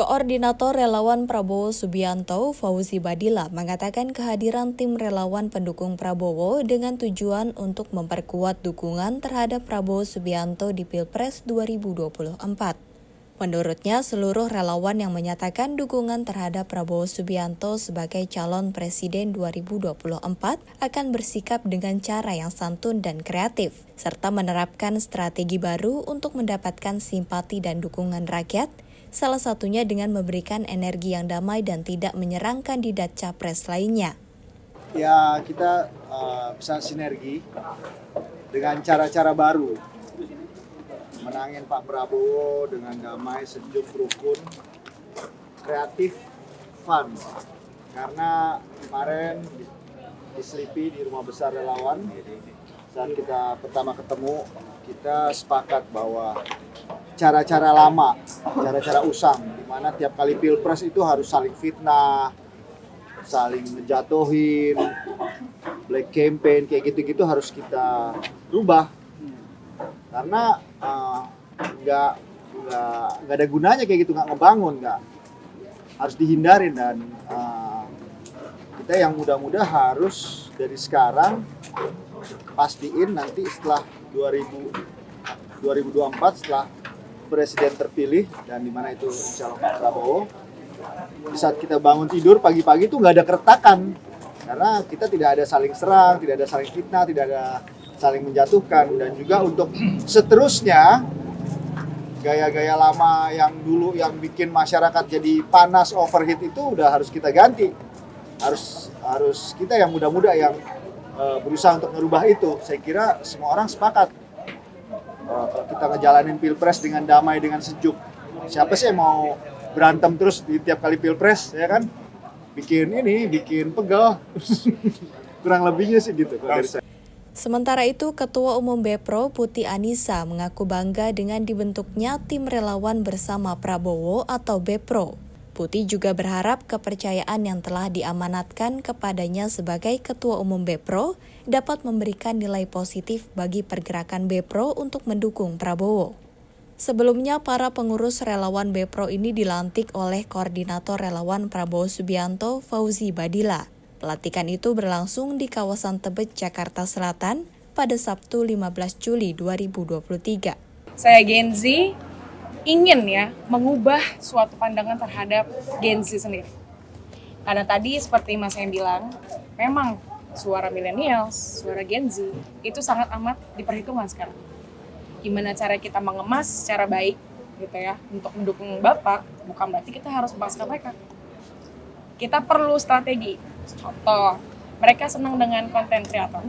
Koordinator Relawan Prabowo Subianto, Fauzi Badila, mengatakan kehadiran tim relawan pendukung Prabowo dengan tujuan untuk memperkuat dukungan terhadap Prabowo Subianto di Pilpres 2024. Menurutnya, seluruh relawan yang menyatakan dukungan terhadap Prabowo Subianto sebagai calon presiden 2024 akan bersikap dengan cara yang santun dan kreatif, serta menerapkan strategi baru untuk mendapatkan simpati dan dukungan rakyat, salah satunya dengan memberikan energi yang damai dan tidak menyerang kandidat capres lainnya. Ya, kita bisa sinergi dengan cara-cara baru. Menangin Pak Prabowo dengan damai, sejuk, rukun, kreatif, fun. Karena kemarin di Selipi, di Rumah Besar Relawan, saat kita pertama ketemu, kita sepakat bahwa cara-cara lama, cara-cara usang, di mana tiap kali pilpres itu harus saling fitnah, saling ngejatuhin, black campaign, kayak gitu-gitu harus kita rubah. Karena nggak ada gunanya kayak gitu, nggak ngebangun, harus dihindarin. Dan kita yang muda-muda harus dari sekarang pastiin nanti setelah 2024 setelah presiden terpilih, dan dimana itu insya Allah Pak Prabowo, di saat kita bangun tidur pagi-pagi itu nggak ada keretakan, karena kita tidak ada saling serang, tidak ada saling fitnah, tidak ada saling menjatuhkan. Dan juga untuk seterusnya, gaya-gaya lama yang dulu yang bikin masyarakat jadi panas, overheat, itu udah harus kita ganti. Harus kita yang muda-muda yang berusaha untuk merubah itu. Saya kira semua orang sepakat. Kalau kita ngejalanin pilpres dengan damai, dengan sejuk, siapa sih yang mau berantem terus di tiap kali pilpres, ya kan? Bikin pegel. Kurang lebihnya sih gitu. Sementara itu, Ketua Umum Bepro Putih Anissa mengaku bangga dengan dibentuknya tim relawan bersama Prabowo atau Bepro. Putih juga berharap kepercayaan yang telah diamanatkan kepadanya sebagai Ketua Umum Bepro dapat memberikan nilai positif bagi pergerakan Bepro untuk mendukung Prabowo. Sebelumnya, para pengurus relawan Bepro ini dilantik oleh Koordinator Relawan Prabowo Subianto, Fauzi Badila. Pelantikan itu berlangsung di kawasan Tebet, Jakarta Selatan pada Sabtu 15 Juli 2023. Saya Gen Z ingin mengubah suatu pandangan terhadap Gen Z sendiri. Karena tadi seperti Mas yang bilang, memang suara milenials, suara Gen Z itu sangat amat diperhitungkan sekarang. Gimana cara kita mengemas secara baik gitu ya untuk mendukung Bapak, bukan berarti kita harus memaksakan mereka. Kita perlu strategi. Contoh, mereka senang dengan konten kreator.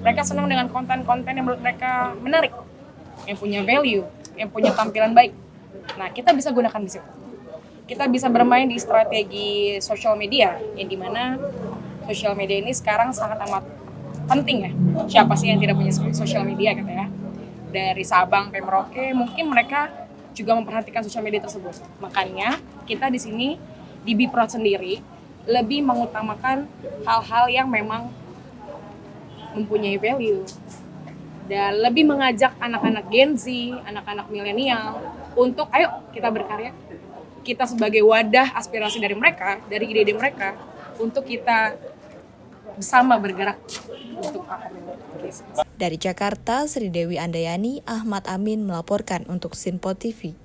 Mereka senang dengan konten-konten yang menurut mereka menarik, yang punya value, yang punya tampilan baik. Nah, kita bisa gunakan di situ. Kita bisa bermain di strategi sosial media, yang dimana sosial media ini sekarang sangat amat penting ya. Siapa sih yang tidak punya sosial media gitu ya? Dari Sabang sampai Merauke, mungkin mereka juga memperhatikan sosial media tersebut. Makanya kita di sini di Bipro sendiri lebih mengutamakan hal-hal yang memang mempunyai value dan lebih mengajak anak-anak Gen Z, anak-anak milenial untuk ayo kita berkarya. Kita sebagai wadah aspirasi dari mereka, dari ide-ide mereka, untuk kita bersama bergerak untuk apa. Dari Jakarta, Sri Dewi Andayani, Ahmad Amin melaporkan untuk Sinpo TV.